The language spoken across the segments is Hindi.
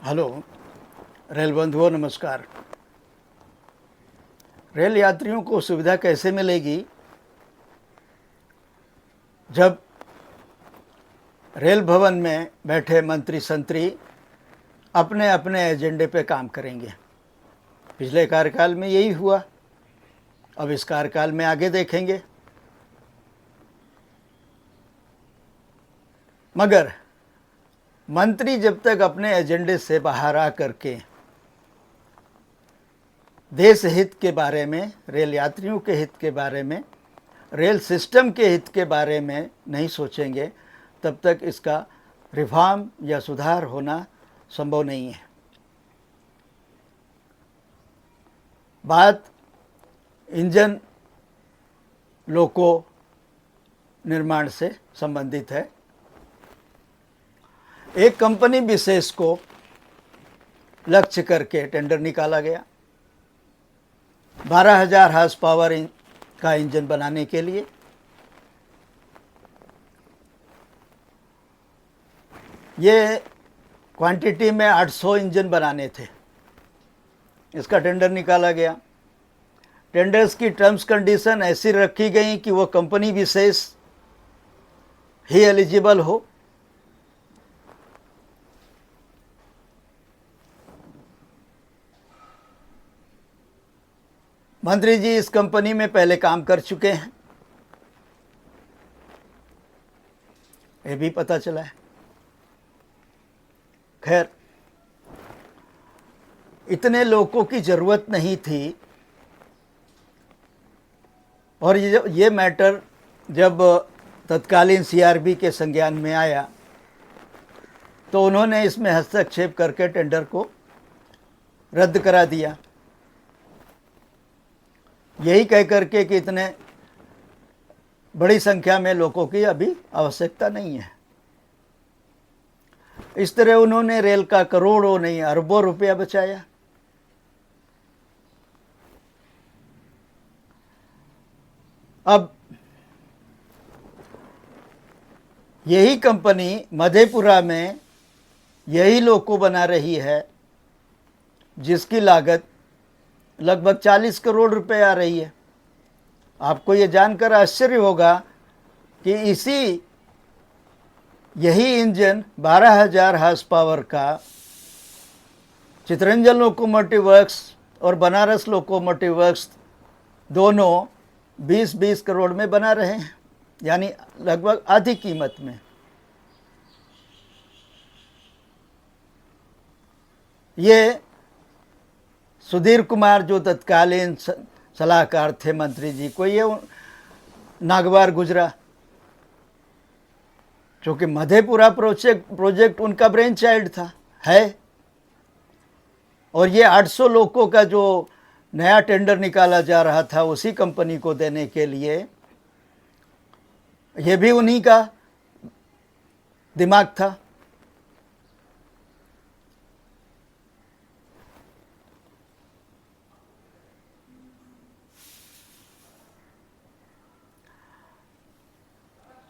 हेलो। रेल बंधुओं नमस्कार। रेल यात्रियों को सुविधा कैसे मिलेगी जब रेल भवन में बैठे मंत्री संतरी अपने अपने एजेंडे पे काम करेंगे। पिछले कार्यकाल में यही हुआ, अब इस कार्यकाल में आगे देखेंगे। मगर मंत्री जब तक अपने एजेंडे से बाहर आ करके देश हित के बारे में, रेल यात्रियों के हित के बारे में, रेल सिस्टम के हित के बारे में नहीं सोचेंगे, तब तक इसका रिफॉर्म या सुधार होना संभव नहीं है। बात इंजन लोको निर्माण से संबंधित है। एक कंपनी विशेष को लक्ष्य करके टेंडर निकाला गया 12,000 हार्स पावर का इंजन बनाने के लिए। ये क्वांटिटी में 800 इंजन बनाने थे। इसका टेंडर निकाला गया। टेंडर्स की टर्म्स कंडीशन ऐसी रखी गई कि वो कंपनी विशेष ही एलिजिबल हो। मंत्री जी इस कंपनी में पहले काम कर चुके हैं, ये भी पता चला है। खैर, इतने लोगों की ज़रूरत नहीं थी। और ये मैटर जब तत्कालीन सीआरबी के संज्ञान में आया तो उन्होंने इसमें हस्तक्षेप करके टेंडर को रद्द करा दिया, यही कह करके कि इतने बड़ी संख्या में लोगों की अभी आवश्यकता नहीं है। इस तरह उन्होंने रेल का करोड़ों नहीं अरबों रुपया बचाया। अब यही कंपनी मधेपुरा में यही लोको बना रही है जिसकी लागत लगभग 40 करोड़ रुपए आ रही है। आपको ये जानकर आश्चर्य होगा कि यही इंजन 12,000 हार्स पावर का चितरंजन लोकोमोटिव वर्क्स और बनारस लोकोमोटिव वर्क्स दोनों 20-20 करोड़ में बना रहे हैं, यानी लगभग आधी कीमत में। ये सुधीर कुमार जो तत्कालीन सलाहकार थे मंत्री जी को, ये नागवार गुजरा, क्योंकि मधेपुरा प्रोजेक्ट उनका ब्रेन चाइल्ड था है। और ये 800 लोगों का जो नया टेंडर निकाला जा रहा था उसी कंपनी को देने के लिए, ये भी उन्हीं का दिमाग था।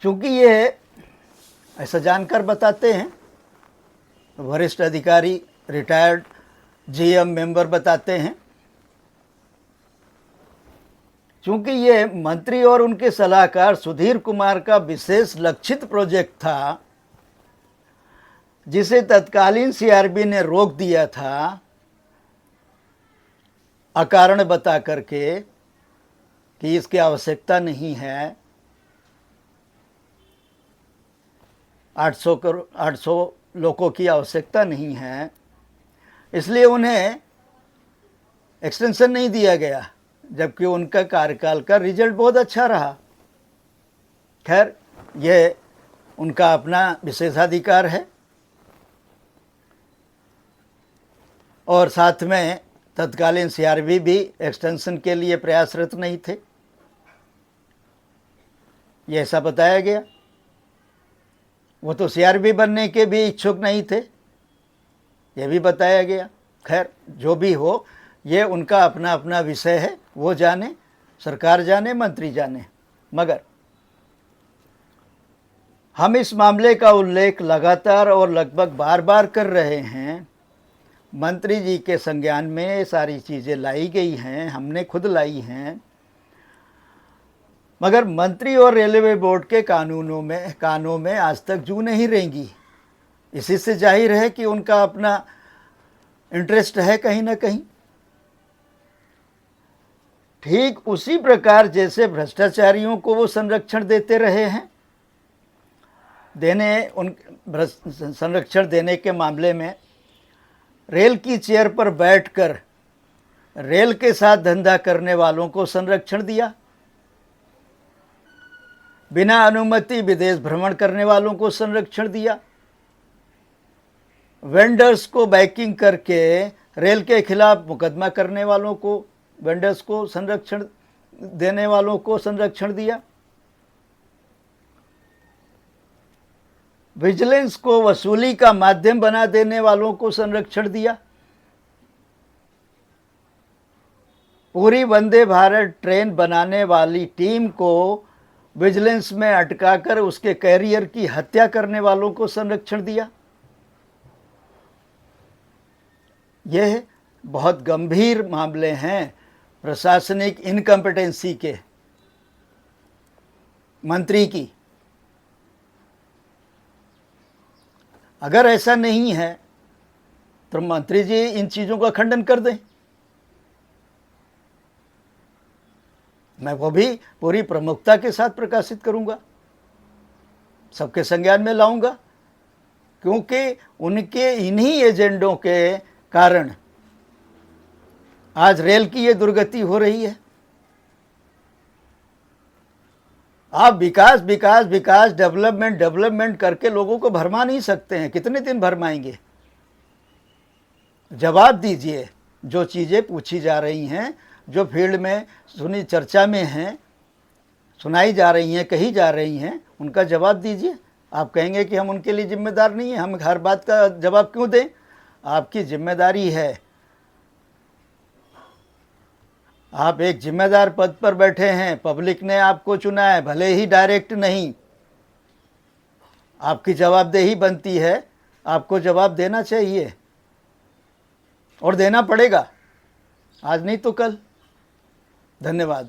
चूंकि ये ऐसा जानकर बताते हैं, वरिष्ठ अधिकारी, रिटायर्ड जीएम मेंबर बताते हैं, चूंकि ये मंत्री और उनके सलाहकार सुधीर कुमार का विशेष लक्षित प्रोजेक्ट था जिसे तत्कालीन सीआरबी ने रोक दिया था अकारण बता करके कि इसकी आवश्यकता नहीं है। 800 लोगों की आवश्यकता नहीं है, इसलिए उन्हें एक्सटेंशन नहीं दिया गया, जबकि उनका कार्यकाल का रिजल्ट बहुत अच्छा रहा। खैर, ये उनका अपना विशेषाधिकार है। और साथ में तत्कालीन सीआरबी भी एक्सटेंशन के लिए प्रयासरत नहीं थे, ये ऐसा बताया गया। वो तो सीआरबी बनने के भी इच्छुक नहीं थे, ये भी बताया गया। खैर, जो भी हो, ये उनका अपना अपना विषय है, वो जाने, सरकार जाने, मंत्री जाने। मगर हम इस मामले का उल्लेख लगातार और लगभग बार बार कर रहे हैं मंत्री जी के संज्ञान में ये सारी चीज़ें लाई गई हैं, हमने खुद लाई हैं, मगर मंत्री और रेलवे बोर्ड के कानों में आज तक जू नहीं रेंगी। इसी से जाहिर है कि उनका अपना इंटरेस्ट है कहीं ना कहीं। ठीक उसी प्रकार जैसे भ्रष्टाचारियों को वो संरक्षण देते रहे हैं, संरक्षण देने के मामले में रेल की चेयर पर बैठकर रेल के साथ धंधा करने वालों को संरक्षण दिया, बिना अनुमति विदेश भ्रमण करने वालों को संरक्षण दिया, वेंडर्स को बैकिंग करके रेल के खिलाफ मुकदमा करने वालों को, वेंडर्स को संरक्षण देने वालों को संरक्षण दिया, विजिलेंस को वसूली का माध्यम बना देने वालों को संरक्षण दिया, पूरी वंदे भारत ट्रेन बनाने वाली टीम को विजिलेंस में अटकाकर उसके कैरियर की हत्या करने वालों को संरक्षण दिया। यह बहुत गंभीर मामले हैं प्रशासनिक इनकम्पिटेंसी के, मंत्री की। अगर ऐसा नहीं है तो मंत्री जी इन चीज़ों का खंडन कर दें, मैं वो भी पूरी प्रमुखता के साथ प्रकाशित करूंगा, सबके संज्ञान में लाऊंगा, क्योंकि उनके इन्हीं एजेंडों के कारण आज रेल की ये दुर्गति हो रही है। आप विकास विकास विकास, डेवलपमेंट डेवलपमेंट करके लोगों को भरमा नहीं सकते हैं। कितने दिन भरमाएंगे? जवाब दीजिए। जो चीज़ें पूछी जा रही हैं, जो फील्ड में चर्चा में हैं, सुनाई जा रही हैं, कही जा रही हैं, उनका जवाब दीजिए। आप कहेंगे कि हम उनके लिए जिम्मेदार नहीं हैं, हम हर बात का जवाब क्यों दें? आपकी जिम्मेदारी है। आप एक जिम्मेदार पद पर बैठे हैं, पब्लिक ने आपको चुना है, भले ही डायरेक्ट नहीं, आपकी जवाबदेही बनती है, आपको जवाब देना चाहिए और देना पड़ेगा, आज नहीं तो कल। धन्यवाद।